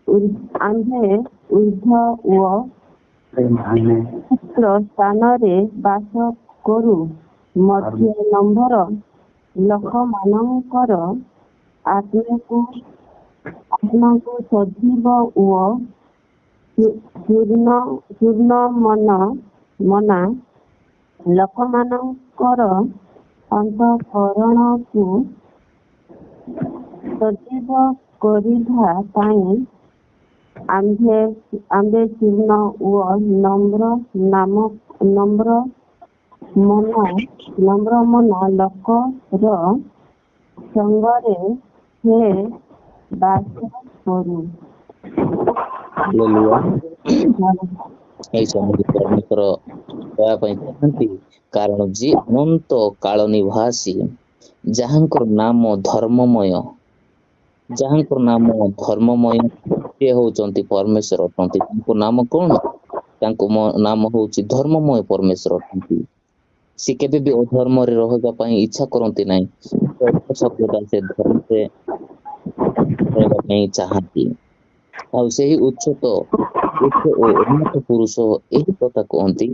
ଊର୍ଦ୍ଧ୍ୱ ଓ ଉଚ୍ଚ ସ୍ଥାନରେ ବାସ କରୁ, ମଧ୍ୟ ନମ୍ବର ଲୋକମାନଙ୍କର ଆତ୍ମାକୁ ସଜୀବ ଓ ମନା ଲୋକମାନଙ୍କର ଅନ୍ତଃକରଣକୁ ସଜୀବ କରିବା ପାଇଁ ଆମ୍ଭେ ଚୂର୍ଣ୍ଣ ଓ ନମ୍ର ମନା ଲୋକର ସଙ୍ଗରେ ହେ ବାସ କରୁ। ଏଇ ସମୟରେ ପରମେଶ୍ୱର କହିବା ପାଇଁ ଚାହାନ୍ତି, କାରଣ ଯିଏ ଅନନ୍ତ କାଳ ନିବାସୀ, ଯାହାଙ୍କର ନାମ ଧର୍ମମୟ, ସିଏ ହଉଛନ୍ତି ପରମେଶ୍ୱର ଅଟନ୍ତି। ତାଙ୍କ ନାମ କଣ? ତାଙ୍କ ନାମ ହଉଛି ଧର୍ମମୟ ପରମେଶ୍ୱର ଅଟନ୍ତି। ସେ କେବେ ବି ଅଧର୍ମରେ ରହିବା ପାଇଁ ଇଚ୍ଛା କରନ୍ତି ନାହିଁ, ସେ ଧର୍ମରେ ରହିବା ପାଇଁ ଚାହାନ୍ତି। ଆଉ ସେହି ଉଚ୍ଚ ଓ ଉନ୍ନତ ପୁରୁଷ ଏହି କଥା କହନ୍ତି,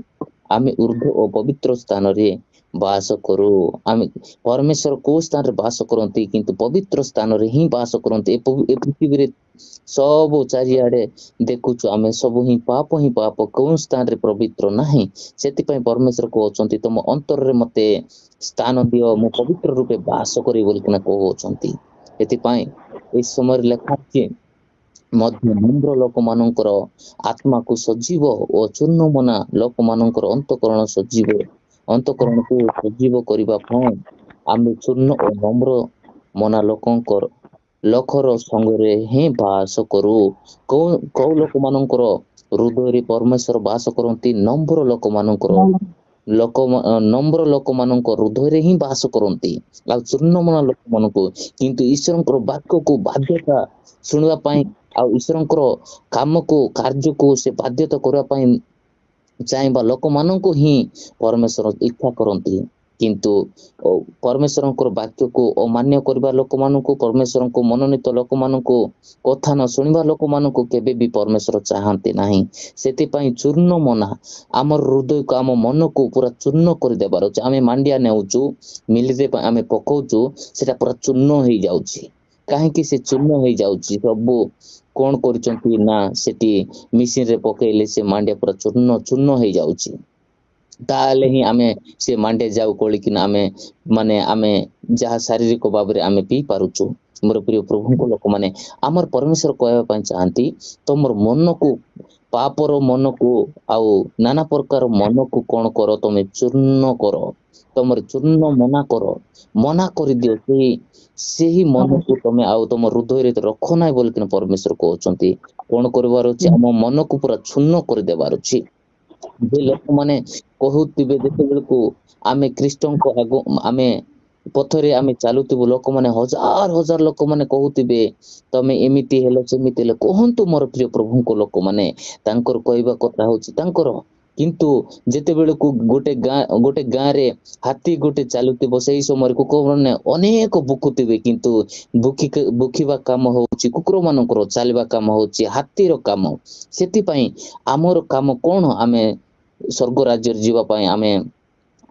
ଆମେ ଊର୍ଦ୍ଧ୍ୱ ଓ ପବିତ୍ର ସ୍ଥାନରେ ବାସ କରୁ। ଆମେ ପରମେଶ୍ୱର କୋଉ ସ୍ଥାନରେ ବାସ କରନ୍ତି? କିନ୍ତୁ ପବିତ୍ର ସ୍ଥାନରେ ହିଁ ବାସ କରନ୍ତି। ଏ ପୃଥିବୀରେ ସବୁ ଚାରିଆଡେ ଦେଖୁଛୁ ଆମେ, ସବୁ ହିଁ ପାପ କୋଉ ସ୍ଥାନରେ ପବିତ୍ର ନାହିଁ। ସେଥିପାଇଁ ପରମେଶ୍ୱର କହୁଛନ୍ତି, ତମ ଅନ୍ତରରେ ମତେ ସ୍ଥାନ ଦିଅ, ମୁଁ ପବିତ୍ର ରୂପେ ବାସ କରିବି ବୋଲିକିନା କହୁଛନ୍ତି। ସେଥିପାଇଁ ଏଇ ସମୟରେ ଲେଖା ଅଛି, ମଧ୍ୟ ନମ୍ର ଲୋକମାନଙ୍କର ଆତ୍ମାକୁ ସଜୀବ ଓ ଚୂର୍ଣ୍ଣମନା ଲୋକମାନଙ୍କର ଅନ୍ତଃକରଣକୁ ସଜୀବ କରିବା ପାଇଁ ଆମେ ଚୂର୍ଣ୍ଣ ଓ ନମ୍ର ମନା ଲୋକର ସଙ୍ଗରେ ହିଁ ବାସ କରୁ। କୋଉ ଲୋକମାନଙ୍କର ହୃଦୟରେ ପରମେଶ୍ୱର ବାସ କରନ୍ତି? ନମ୍ର ଲୋକମାନଙ୍କ ହୃଦୟରେ ହିଁ ବାସ କରନ୍ତି, ଆଉ ଚୂର୍ଣ୍ଣମନା ଲୋକମାନଙ୍କୁ। କିନ୍ତୁ ଈଶ୍ୱରଙ୍କର ବାକ୍ୟକୁ ବାଧ୍ୟତା ଶୁଣିବା ପାଇଁ, ଆଉ ଈଶ୍ୱରଙ୍କର କାର୍ଯ୍ୟକୁ ସେ ବାଧ୍ୟତା କରିବା ପାଇଁ ଚାହିଁବା ଲୋକମାନଙ୍କୁ ହିଁ ପରମେଶ୍ୱର ଇଚ୍ଛା କରନ୍ତି। କିନ୍ତୁ ପରମେଶ୍ୱରଙ୍କର ବାକ୍ୟକୁ ଅମାନ୍ୟ କରିବା ଲୋକମାନଙ୍କୁ, ପରମେଶ୍ୱରଙ୍କୁ ମନୋନୀତ ଲୋକମାନଙ୍କୁ, କଥା ନ ଶୁଣିବା ଲୋକମାନଙ୍କୁ କେବେ ବି ପରମେଶ୍ୱର ଚାହାନ୍ତି ନାହିଁ। ସେଥିପାଇଁ ଚୂର୍ଣ୍ଣ ମନା ଆମର ହୃଦୟକୁ, ଆମ ମନକୁ ପୁରା ଚୂର୍ଣ୍ଣ କରିଦେବାର ଅଛି। ଆମେ ମାଣ୍ଡିଆ ନେଉଛୁ, ମିଲିରେ ଆମେ ପକଉଛୁ, ସେଟା ପୁରା ଚୂର୍ଣ୍ଣ ହେଇଯାଉଛି। କାହିଁକି ସେ ଚୂର୍ଣ୍ଣ ହେଇଯାଉଛି? ସବୁ କଣ କରୁଛନ୍ତି ନା, ସେଠି ମେସିନ ରେ ପକେଇଲେ ସେ ମାଣ୍ଡିଆ ପୁରା ଚୂର୍ଣ୍ଣ ହେଇଯାଉଛି। ତାହେଲେ ହିଁ ଆମେ ସେ ମାଣ୍ଡିଆ ଯାଉ କୋଳିକିନା ଆମେ ଯାହା ଶାରୀରିକ ଭାବରେ ଆମେ ପିଇ ପାରୁଛୁ। ମୋର ପ୍ରିୟ ପ୍ରଭୁଙ୍କ ଲୋକମାନେ, ଆମର ପରମେଶ୍ୱର କହିବା ପାଇଁ ଚାହାନ୍ତି, ତମର ମନକୁ, ପାପର ମନକୁ ଆଉ ନାନା ପ୍ରକାର ମନକୁ କଣ କର? ତମେ ଚୂର୍ଣ୍ଣ କର, ତମର ଚୂର୍ଣ୍ଣ ମନା କରିଦିଅ। ସେହି ମନକୁ ତମେ ଆଉ ତମ ହୃଦୟରେ ରଖ ନାହିଁ ବୋଲିକିନା ପରମେଶ୍ୱର କହୁଛନ୍ତି। କଣ କରିବାର ଅଛି? ଆମ ମନକୁ ପୁରା ଚୂର୍ଣ୍ଣ କରିଦେବାର ଅଛି। ଯେ ଲୋକମାନେ କହୁଥିବେ, ଯେତେବେଳକୁ ଆମେ ଖ୍ରୀଷ୍ଟଙ୍କ ଆମେ ପଥରେ ଆମେ ଚାଲୁଥିବୁ, ଲୋକମାନେ ହଜାର ଲୋକମାନେ କହୁଥିବେ, ତମେ ଏମିତି ହେଲ, ସେମିତି ହେଲ। କୁହନ୍ତୁ ମୋର ପ୍ରିୟ ପ୍ରଭୁଙ୍କ ଲୋକମାନେ, ତାଙ୍କର କହିବା କଥା ହଉଛି ତାଙ୍କର। କିନ୍ତୁ ଯେତେବେଳକୁ ଗୋଟେ ଗାଁରେ ହାତୀ ଗୋଟେ ଚାଲୁଥିବ, ସେଇ ସମୟରେ କୁକୁରମାନେ ଅନେକ ଭୁକୁଥିବେ। କିନ୍ତୁ ଭୁକିବା କାମ ହଉଛି କୁକୁର ମାନଙ୍କର, ଚାଲିବା କାମ ହଉଛି ହାତୀର କାମ। ସେଥିପାଇଁ ଆମର କାମ କଣ? ଆମେ ସ୍ୱର୍ଗ ରାଜ୍ୟରେ ଯିବା ପାଇଁ ଆମେ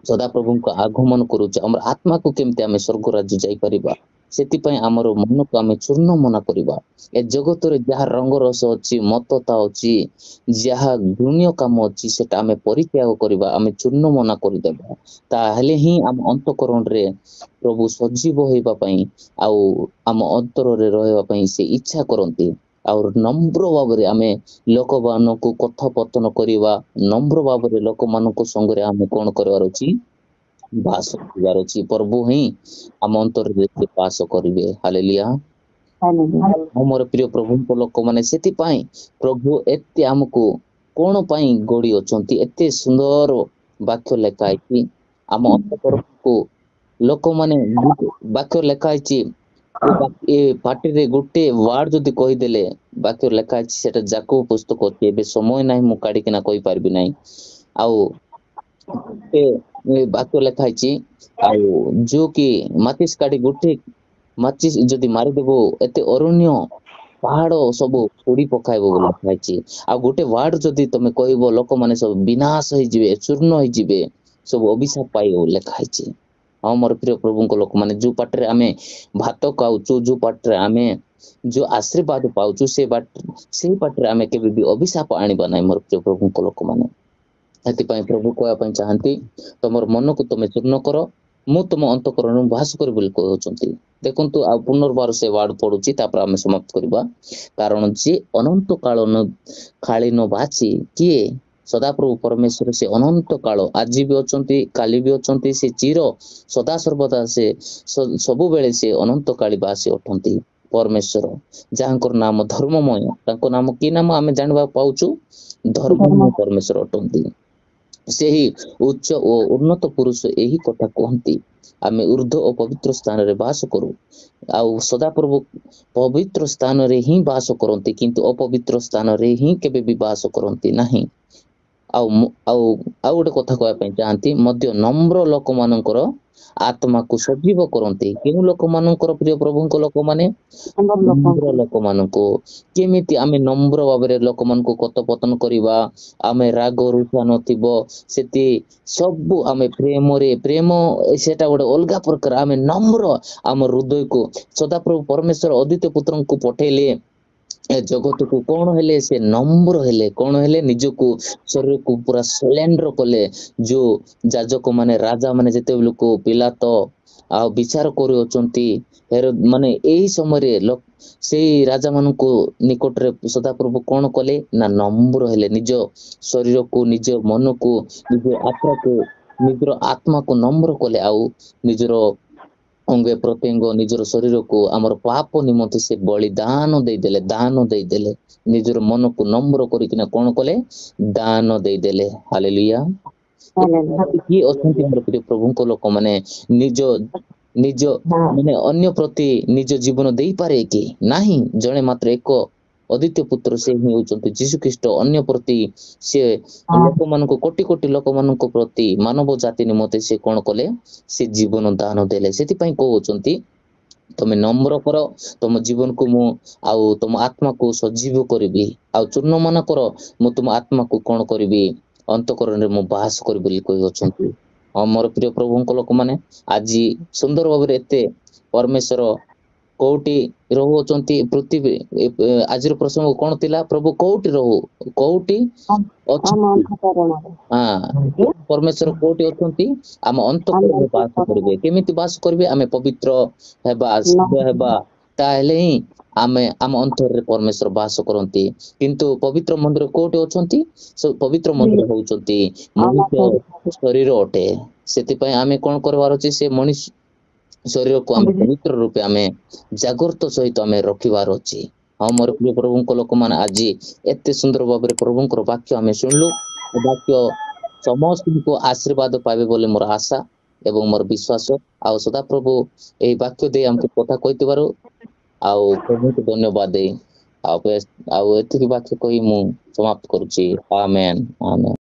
ସଦାପ୍ରଭୁଙ୍କ ଆଗମନ କରୁଛେ ଆମର ଆତ୍ମାକୁ କେମିତି ଆମେ ସ୍ୱର୍ଗ ରାଜ୍ୟ ଯାଇପାରିବା ସେଥିପାଇଁ ଆମର ମନକୁ ଆମେ ଚୂର୍ଣ୍ଣ ମନା କରିବା। ଏ ଜଗତରେ ଯାହା ରଙ୍ଗ ରସ ଅଛି ମତତା ଅଛି ଯାହା ଘୃଣ୍ୟ କାମ ଅଛି ସେଟା ଆମେ ପରିତ୍ୟାଗ କରିବା ଆମେ ଚୂର୍ଣ୍ଣ ମନା କରିଦେବା ତାହେଲେ ହିଁ ଆମ ଅନ୍ତଃକରଣରେ ପ୍ରଭୁ ସଜୀବ ହେବା ପାଇଁ ଆଉ ଆମ ଅନ୍ତରରେ ରହିବା ପାଇଁ ସେ ଇଚ୍ଛା କରନ୍ତି। ଆଉ ନମ୍ର ଭାବରେ ଆମେ ଲୋକମାନଙ୍କୁ କଥୋପକଥନ କରିବା ନମ୍ର ଭାବରେ ଲୋକମାନଙ୍କ ସଙ୍ଗରେ ଆମେ କଣ କରିବାର ଅଛି ବାସ କରିବାର ଅଛି ପ୍ରଭୁ ହିଁ ଆମ ଅନ୍ତରରେ ବାସ କରିବେ। ହାଲେଲୁୟା। ମୋର ପ୍ରିୟ ପ୍ରଭୁଙ୍କ ଲୋକମାନେ ସେଥିପାଇଁ ପ୍ରଭୁ ଏତେ ଆମକୁ କଣ ପାଇଁ ଗଢି ଅଛନ୍ତି ଏତେ ସୁନ୍ଦର ବାକ୍ୟ ଲେଖା ହେଇଛି ଆମ ଅନ୍ତଃକରଣକୁ ଲୋକମାନେ ବାକ୍ୟ ଲେଖା ହେଇଛି ଏ ପାଟିରେ ଗୋଟେ ୱାର୍ଡ ଯଦି କହିଦେଲେ ବାକ୍ୟ ଲେଖା ହେଇଛି ସେଟା ଯାକବ ପୁସ୍ତକ ଅଛି ଏବେ ସମୟ ନାହିଁ ମୁଁ କାଢିକିନା କହିପାରିବି ନାହିଁ ଆଉ ବାକ୍ୟ ଲେଖା ହେଇଛି ଆଉ ଯୋଉ କି ମାଚିସ କାଢି ଗୋଟେ ମାଚିସ ଯଦି ମାରିଦେବ ଏତେ ଅରଣ୍ୟ ପାହାଡ ସବୁ ପୋଡି ପକାଇବ ବୋଲି ଲେଖା ହେଇଛି ଆଉ ଗୋଟେ ୱାର୍ଡ ଯଦି ତମେ କହିବ ଲୋକମାନେ ସବୁ ବିନାଶ ହେଇଯିବେ ଚୂର୍ଣ୍ଣ ହେଇଯିବେ ସବୁ ଅଭିଶାପ ପାଇବ ଲେଖା ହେଇଛି। ହଁ ମୋର ପ୍ରିୟ ପ୍ରଭୁଙ୍କ ଲୋକମାନେ ଯୋଉ ପାଟରେ ଆମେ ଭାତ ଖାଉଛୁ ଯୋଉ ପାଟରେ ଆମେ ଯୋଉ ଆଶୀର୍ବାଦ ପାଉଛୁ ସେଇ ପାଟରେ ଆମେ କେବେ ବି ଅଭିଶାପ ଆଣିବା ନାହିଁ ମୋର ପ୍ରିୟ ପ୍ରଭୁଙ୍କ ଲୋକମାନେ। ସେଥିପାଇଁ ପ୍ରଭୁ କହିବା ପାଇଁ ଚାହାନ୍ତି ତମର ମନକୁ ତମେ ଚୂର୍ଣ୍ଣ କର ମୁଁ ତୁମ ଅନ୍ତଃକରଣରୁ ବାସ କରି ବୋଲି କହୁଛନ୍ତି। ଦେଖନ୍ତୁ ଆଉ ପୁନର୍ବାର ସେ ୱାର୍ଡ ପଡୁଛି ତାପରେ ଆମେ ସମାପ୍ତ କରିବା କାରଣ ଯିଏ ଅନନ୍ତ କାଳୀନ ବାଛି କିଏ ସଦାପ୍ରଭୁ ପରମେଶ୍ୱର ସେ ଅନନ୍ତ କାଳ ଆଜି ବି ଅଛନ୍ତି କାଲି ବି ଅଛନ୍ତି ସେ ଚିର ସଦା ସର୍ବଦା ସେ ସବୁବେଳେ ସେ ଅନନ୍ତ କାଳୀ ବାସୀ ଅଟନ୍ତି ପରମେଶ୍ୱର ଯାହାଙ୍କର ନାମ ଧର୍ମମୟ ତାଙ୍କ ନାମ କି ନାମ ଆମେ ଜାଣିବାକୁ ପାଉଛୁ ଧର୍ମମୟ ପରମେଶ୍ୱର ଅଟନ୍ତି। ସେହି ଉଚ୍ଚ ଓ ଉନ୍ନତ ପୁରୁଷ ଏହି କଥା କୁହନ୍ତି ଆମେ ଉର୍ଦ୍ଧ୍ୱ ଓ ପବିତ୍ର ସ୍ଥାନରେ ବାସ କରୁ ଆଉ ସଦାପ୍ରଭୁ ପବିତ୍ର ସ୍ଥାନରେ ହିଁ ବାସ କରନ୍ତି କିନ୍ତୁ ଅପବିତ୍ର ସ୍ଥାନରେ ହିଁ କେବେ ବି ବାସ କରନ୍ତି ନାହିଁ। ଆଉ ଆଉ ଆଉ ଗୋଟେ କଥା କହିବା ପାଇଁ ଚାହାନ୍ତି ମଧ୍ୟ ନମ୍ର ଲୋକମାନଙ୍କର ଆତ୍ମାକୁ ସଜୀବ କରନ୍ତି କେଉଁ ଲୋକମାନଙ୍କର ପ୍ରିୟ ପ୍ରଭୁଙ୍କ ଲୋକମାନେ ନମ୍ର ଲୋକମାନଙ୍କୁ କେମିତି ଆମେ ନମ୍ର ଭାବରେ ଲୋକମାନଙ୍କୁ କଥୋପକଥନ କରିବା ଆମେ ରାଗ ରୁଷା ନଥିବ ସେଠି ସବୁ ଆମେ ପ୍ରେମ ସେଟା ଗୋଟେ ଅଲଗା ପ୍ରକାର ଆମେ ନମ୍ର ଆମ ହୃଦୟକୁ ସଦାପ୍ରଭୁ ପରମେଶ୍ୱର ଅଦ୍ୱିତୀୟ ପୁତ୍ରଙ୍କୁ ପଠେଇଲେ ଏ ଜଗତକୁ କଣ ହେଲେ ସେ ନମ୍ର ହେଲେ କଣ ହେଲେ ନିଜକୁ ଶରୀରକୁ ପୁରା ସରେଣ୍ଡର କଲେ ଯୋଉ ଯାଜକ ମାନେ ରାଜା ମାନେ ଯେତେବେଳକୁ ପିଲାତ ଆଉ ବିଚାର କରୁଅଛନ୍ତି ମାନେ ଏଇ ସମୟରେ ସେଇ ରାଜା ମାନଙ୍କୁ ନିକଟରେ ସଦାପ୍ରଭୁ କଣ କଲେ ନା ନମ୍ର ହେଲେ ନିଜ ଶରୀରକୁ ନିଜ ମନକୁ ନିଜ ନିଜର ଆତ୍ମାକୁ ନମ୍ର କଲେ ଆଉ ନିଜର ଅଙ୍ଗେ ପ୍ରତ୍ୟଙ୍ଗ ନିଜର ଶରୀରକୁ ଆମର ପାପ ନିମନ୍ତେ ସେ ବଳିଦାନ ଦେଇଦେଲେ ନିଜର ମନକୁ ନମ୍ର କରିକିନା କଣ କଲେ ଦାନ ଦେଇଦେଲେ। ହାଲେଲୁୟା। କିଏ ଅଛନ୍ତି ମୋର ପ୍ରିୟ ପ୍ରଭୁଙ୍କ ଲୋକମାନେ ନିଜ ମାନେ ଅନ୍ୟ ପ୍ରତି ନିଜ ଜୀବନ ଦେଇପାରେ କି ନାହିଁ ଜଣେ ମାତ୍ର ଏକ ଅଦ୍ୱିତୀୟ ପୁତ୍ର ସେ ହିଁ ହଉଛନ୍ତି ଯୀଶୁ ଖ୍ରୀଷ୍ଟ ଅନ୍ୟ ପ୍ରତି ସେ ଲୋକମାନଙ୍କୁ କୋଟି କୋଟି ଲୋକମାନଙ୍କ ପ୍ରତି ମାନବ ଜାତି ନିମନ୍ତେ ସେ କଣ କଲେ ସେ ଜୀବନ ଦାନ ଦେଲେ। ସେଥିପାଇଁ କହୁଛନ୍ତି ତମେ ନମ୍ର କର ତମ ଜୀବନକୁ ମୁଁ ଆଉ ତମ ଆତ୍ମାକୁ ସଜୀବ କରିବି ଆଉ ଚୂର୍ଣ୍ଣ ମନା କର ମୁଁ ତୁମ ଆତ୍ମାକୁ କଣ କରିବି ଅନ୍ତଃକରଣରେ ମୁଁ ବାସ କରିବି ବୋଲି କହିଅଛନ୍ତି। ହଁ ମୋର ପ୍ରିୟ ପ୍ରଭୁଙ୍କ ଲୋକମାନେ ଆଜି ସୁନ୍ଦର ଭାବରେ ଏତେ ପରମେଶ୍ୱର କୋଉଠି ରହୁଅଛନ୍ତି ପୃଥିବୀ ଆଜିର ପ୍ରସଙ୍ଗ କଣ ଥିଲା ପ୍ରଭୁ କୋଉଠି କୋଉଠି ଅଛନ୍ତି ପରମେଶ୍ୱର କୋଉଠି ଅଛନ୍ତି ଆମ ଅନ୍ତଃକରଣରେ ବାସ କରିବେ କେମିତି ବାସ କରିବେ ଆମେ ପବିତ୍ର ହେବା ଶୁଦ୍ଧ ହେବା ତାହେଲେ ହିଁ ଆମେ ଆମ ଅନ୍ତରରେ ପରମେଶ୍ୱର ବାସ କରନ୍ତି। କିନ୍ତୁ ପବିତ୍ର ମନ୍ଦିର କୋଉଠି ଅଛନ୍ତି ପବିତ୍ର ମନ୍ଦିର ହଉଛନ୍ତି ମଣିଷ ଶରୀର ଅଟେ। ସେଥିପାଇଁ ଆମେ କଣ କରିବାର ଅଛି ସେ ମଣିଷ ଶରୀରକୁ ଆମେ ପବିତ୍ର ରୂପେ ଆମେ ଜାଗ୍ରତ ସହିତ ଆମେ ରଖିବାର ଅଛି। ହଁ ମୋର ପ୍ରିୟ ପ୍ରଭୁଙ୍କ ଲୋକମାନେ ଆଜି ଏତେ ସୁନ୍ଦର ଭାବରେ ପ୍ରଭୁଙ୍କର ବାକ୍ୟ ଆମେ ଶୁଣିଲୁ ବାକ୍ୟ ସମସ୍ତଙ୍କୁ ଆଶୀର୍ବାଦ ପାଇବେ ବୋଲି ମୋର ଆଶା ଏବଂ ମୋର ବିଶ୍ୱାସ ଆଉ ସଦାପ୍ରଭୁ ଏହି ବାକ୍ୟ ଦେଇ ଆମକୁ କଥା କହିଥିବାରୁ ଆଉ ପ୍ରଭୁଙ୍କୁ ଧନ୍ୟବାଦ ଦେଇ ଆଉ ଏତିକି ବାକ୍ୟ କହି ମୁଁ ସମାପ୍ତ କରୁଛି। ଆମେନ୍ ଆମେନ୍।